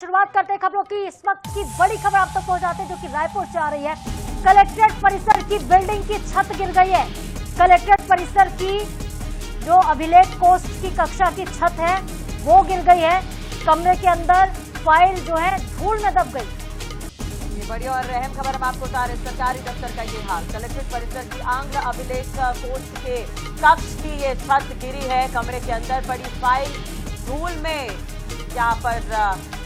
शुरुआत करते हैं खबरों की। इस वक्त की बड़ी खबर आप तक पहुंचाते हैं जो कि रायपुर से आ रही है। कलेक्ट्रेट परिसर की बिल्डिंग की छत गिर गई है। कलेक्ट्रेट परिसर की जो अभिलेख कोष्ठ की कक्षा की छत है वो गिर गई है। कमरे के अंदर फाइल जो है धूल में दब गई। ये बड़ी और अहम खबर हम आपको बता रहे हैं। सरकारी दफ्तर का ये हाल। कलेक्ट्रेट परिसर की आंग्ल अभिलेख कोष्ठ के कक्ष की ये छत गिरी है। कमरे के अंदर पड़ी फाइल धूल में यहाँ पर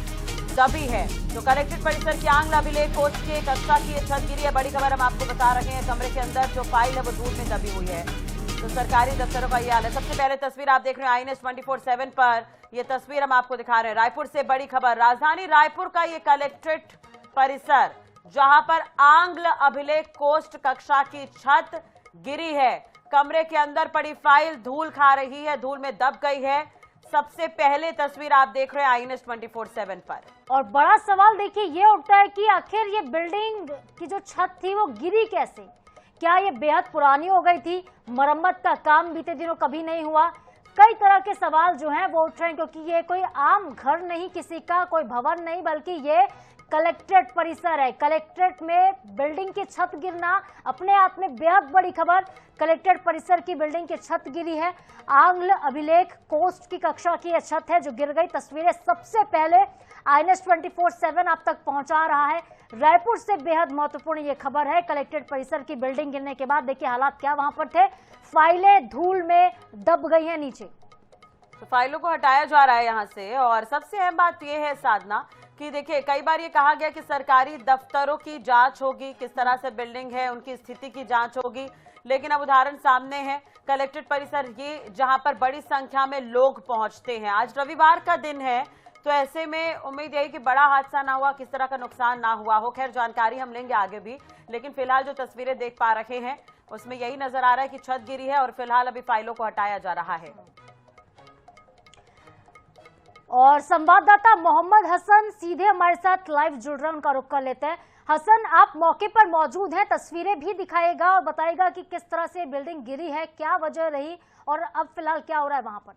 दबी है। तो कलेक्ट्रेट परिसर की आंग्ल अभिलेख कोष्ठ के कक्षा की ये छत गिरी है। बड़ी खबर हम आपको बता रहे हैं। कमरे के अंदर जो फाइल है वो धूल में दबी हुई है। तो सरकारी दफ्तरों का ये हाल है। सबसे पहले तस्वीर आप देख रहे हैं INS 24/7 पर। ये तस्वीर हम आपको दिखा रहे हैं। रायपुर से बड़ी खबर। राजधानी रायपुर का ये कलेक्ट्रेट परिसर जहां पर आंग्ल अभिलेख कोष्ठ कक्षा की छत गिरी है। कमरे के अंदर पड़ी फाइल धूल खा रही है, धूल में दब गई है। सबसे पहले तस्वीर आप देख रहे हैं INS 24/7 पर। और बड़ा सवाल देखिए ये उठता है कि आखिर ये बिल्डिंग की जो छत थी वो गिरी कैसे? क्या ये बेहद पुरानी हो गई थी? मरम्मत का काम बीते दिनों कभी नहीं हुआ? कई तरह के सवाल जो हैं वो उठ रहे हैं, क्योंकि ये कोई आम घर नहीं, किसी का कोई भवन नहीं, बल्कि ये कलेक्ट्रेट परिसर है। कलेक्ट्रेट में बिल्डिंग की छत गिरना अपने आप में बेहद बड़ी खबर। कलेक्ट्रेट परिसर की बिल्डिंग की छत गिरी है। आंग्ल अभिलेख कोष्ठ की कक्षा की यह छत है जो गिर गई। तस्वीरें सबसे पहले INS 24/7 आप तक पहुंचा रहा है। रायपुर से बेहद महत्वपूर्ण ये खबर है। कलेक्ट्रेट परिसर की बिल्डिंग गिरने के बाद देखिए हालात क्या वहां पर थे। फाइलें धूल में दब गई हैं नीचे। तो फाइलों को हटाया जा रहा है यहां से। और सबसे अहम बात यह है साधना कि देखिए कई बार ये कहा गया कि सरकारी दफ्तरों की जांच होगी, किस तरह से बिल्डिंग है उनकी स्थिति की जांच होगी, लेकिन अब उदाहरण सामने है। कलेक्ट्रेट परिसर ये जहां पर बड़ी संख्या में लोग पहुंचते हैं। आज रविवार का दिन है, तो ऐसे में उम्मीद यही कि बड़ा हादसा ना हुआ, किस तरह का नुकसान ना हुआ हो। खैर जानकारी हम लेंगे आगे भी, लेकिन फिलहाल जो तस्वीरें देख पा रहे हैं उसमें यही नजर आ रहा है कि छत गिरी है और फिलहाल अभी फाइलों को हटाया जा रहा है। और संवाददाता मोहम्मद हसन सीधे हमारे साथ लाइव जुड़ रहे हैं, उनका रुख कर लेते हैं। हसन, आप मौके पर मौजूद हैं, तस्वीरें भी दिखाएगा और बताएगा कि किस तरह से बिल्डिंग गिरी है, क्या वजह रही और अब फिलहाल क्या हो रहा है वहां पर।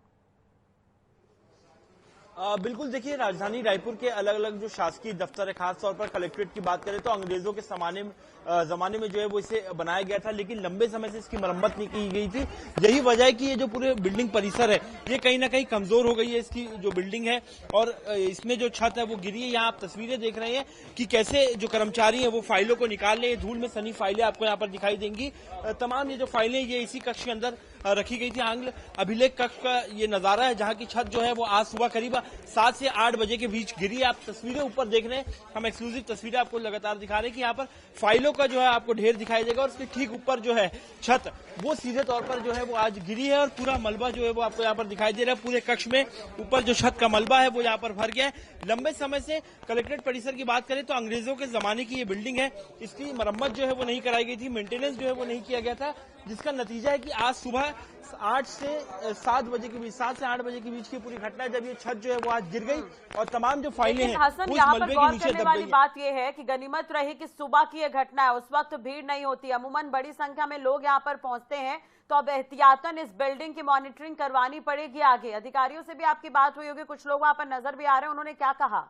बिल्कुल, देखिए राजधानी रायपुर के अलग अलग जो शासकीय दफ्तर है, खासतौर पर कलेक्ट्रेट की बात करें तो अंग्रेजों के जमाने में जो है वो इसे बनाया गया था, लेकिन लंबे समय से इसकी मरम्मत नहीं की गई थी। यही वजह है कि ये जो पूरे बिल्डिंग परिसर है ये कहीं ना कहीं कमजोर हो गई है, इसकी जो बिल्डिंग है। और इसमें जो छत है वो गिरी है। यहाँ आप तस्वीरें देख रहे हैं कि कैसे जो कर्मचारी है वो फाइलों को निकाल रहे हैं। धूल में सनी फाइलें आपको यहाँ पर दिखाई देंगी। तमाम ये जो फाइलें ये इसी कक्ष के अंदर रखी गई थी। आंग्ल अभिलेख कक्ष का ये नजारा है जहाँ की छत जो है वो आज सुबह करीब 7 से 8 बजे के बीच गिरी है। आप तस्वीरें ऊपर देख रहे हैं, हम एक्सक्लूसिव तस्वीरें आपको लगातार दिखा रहे हैं कि यहाँ पर फाइलों का जो है आपको ढेर दिखाई देगा और उसके ठीक ऊपर जो है छत वो सीधे तौर पर जो है वो आज गिरी है। और पूरा मलबा जो है वो आपको यहाँ पर दिखाई दे रहा है। पूरे कक्ष में ऊपर जो छत का मलबा है वो यहाँ पर भर गया है। लंबे समय से कलेक्ट्रेट परिसर की बात करें तो अंग्रेजों के जमाने की ये बिल्डिंग है, इसकी मरम्मत जो है वो नहीं कराई गई थी, मेंटेनेंस जो है वो नहीं किया गया था, जिसका नतीजा है कि आज सुबह 8 से 7 बजे के बीच, 7 से 8 बजे के बीच की पूरी घटना है जब ये छत जो है वो आज गिर गई और तमाम जो फाइलें हैं हसन, उस यहाँ मलबे पर के गौर नीचे करने दब वाली गई। बात यह है कि गनीमत रही कि सुबह की यह घटना है, उस वक्त भीड़ नहीं होती। अमूमन बड़ी संख्या में लोग यहाँ पर पहुंचते हैं, तो अब एहतियातन इस बिल्डिंग की मॉनिटरिंग करवानी पड़ेगी आगे। अधिकारियों से भी आपकी बात हुई होगी, कुछ लोग वहां पर नजर भी आ रहे हैं, उन्होंने क्या कहा?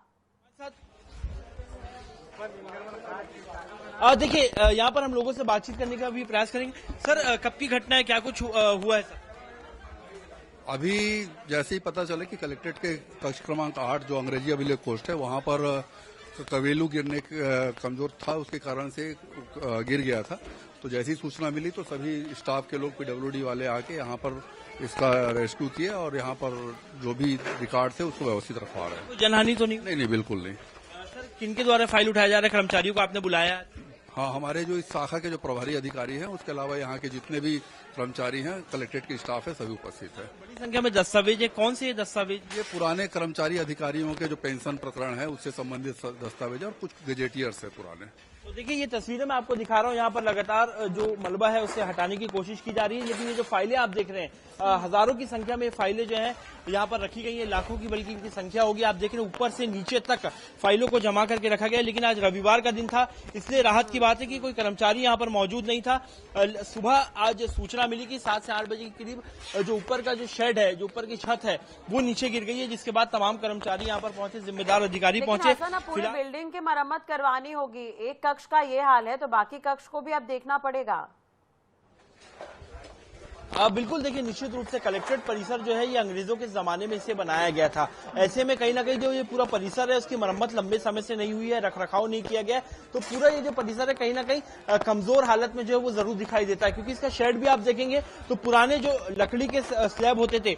देखिए यहाँ पर हम लोगों से बातचीत करने का भी प्रयास करेंगे। सर, कब की घटना है, क्या कुछ हुआ है सर? अभी जैसे ही पता चला कि कलेक्ट्रेट के कक्ष क्रमांक 8 जो अंग्रेजी अभिलेख कोष्ठ है वहां पर कवेलू गिरने कमजोर था, उसके कारण से गिर गया था। तो जैसी सूचना मिली तो सभी स्टाफ के लोग PWD वाले आके यहाँ पर इसका रेस्क्यू किए और यहाँ पर जो भी रिकॉर्ड थे उसको व्यवस्थित रखवा रहे हैं। जनहानि तो नहीं? नहीं, बिल्कुल नहीं। सर, किनके द्वारा फाइल उठाया जा रहा है? कर्मचारियों को आपने बुलाया? हाँ, हमारे जो इस शाखा के जो प्रभारी अधिकारी हैं, उसके अलावा यहाँ के जितने भी कर्मचारी हैं, कलेक्ट्रेट के स्टाफ है, सभी उपस्थित है। बड़ी संख्या में दस्तावेज है, कौन से दस्तावेज? ये पुराने कर्मचारी अधिकारियों के जो पेंशन प्रकरण है उससे संबंधित दस्तावेज और कुछ गजेटियर्स है पुराने। तो देखिए ये तस्वीरें मैं आपको दिखा रहा हूँ, यहाँ पर लगातार जो मलबा है उसे हटाने की कोशिश की जा रही है, लेकिन ये जो फाइलें आप देख रहे हैं हजारों की संख्या में फाइलें जो हैं यहाँ पर रखी गई है, लाखों की बल्कि इनकी संख्या होगी। आप देख रहे हैं ऊपर से नीचे तक फाइलों को जमा करके रखा गया है। लेकिन आज रविवार का दिन था, इसलिए राहत की बात है कि कोई कर्मचारी यहाँ पर मौजूद नहीं था। सुबह आज सूचना मिली कि 7 से 8 बजे के करीब जो ऊपर का जो शेड है, जो ऊपर की छत है, वो नीचे गिर गई है, जिसके बाद तमाम कर्मचारी यहाँ पर पहुंचे, जिम्मेदार अधिकारी पहुंचे। पूरी बिल्डिंग की मरम्मत करवानी होगी, एक कक्ष का ये हाल है तो बाकी कक्ष को भी अब देखना पड़ेगा। बिल्कुल, देखिए निश्चित रूप से कलेक्ट्रेट परिसर जो है ये अंग्रेजों के जमाने में इसे बनाया गया था। ऐसे में कहीं ना कहीं जो ये पूरा परिसर है उसकी मरम्मत लंबे समय से नहीं हुई है, रखरखाव नहीं किया गया है, तो पूरा ये जो परिसर है कहीं ना कहीं कमजोर हालत में जो है वो जरूर दिखाई देता है। क्योंकि इसका शेड भी आप देखेंगे तो पुराने जो लकड़ी के स्लैब होते थे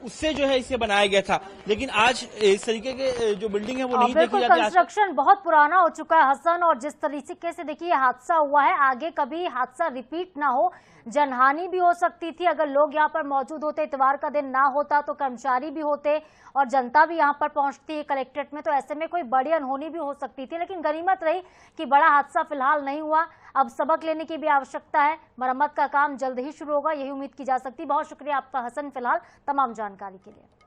उससे जो है इसे बनाया गया था, लेकिन आज इस तरीके के जो बिल्डिंग है वो नहीं देखी जाती। कंस्ट्रक्शन बहुत पुराना हो चुका है हसन, और जिस तरीके से देखिए हादसा हुआ है, आगे कभी हादसा रिपीट ना हो, जनहानि भी हो सकती थी। अगर लोग यहाँ पर मौजूद होते, इतवार का दिन ना होता तो कर्मचारी भी होते और जनता भी यहाँ पर पहुंचती है कलेक्ट्रेट में, तो ऐसे में कोई बड़ी अनहोनी भी हो सकती थी। लेकिन गनीमत रही कि बड़ा हादसा फिलहाल नहीं हुआ। अब सबक लेने की भी आवश्यकता है, मरम्मत का काम जल्द ही शुरू होगा, यही उम्मीद की जा सकती है। बहुत शुक्रिया आपका हसन फिलहाल तमाम जानकारी के लिए।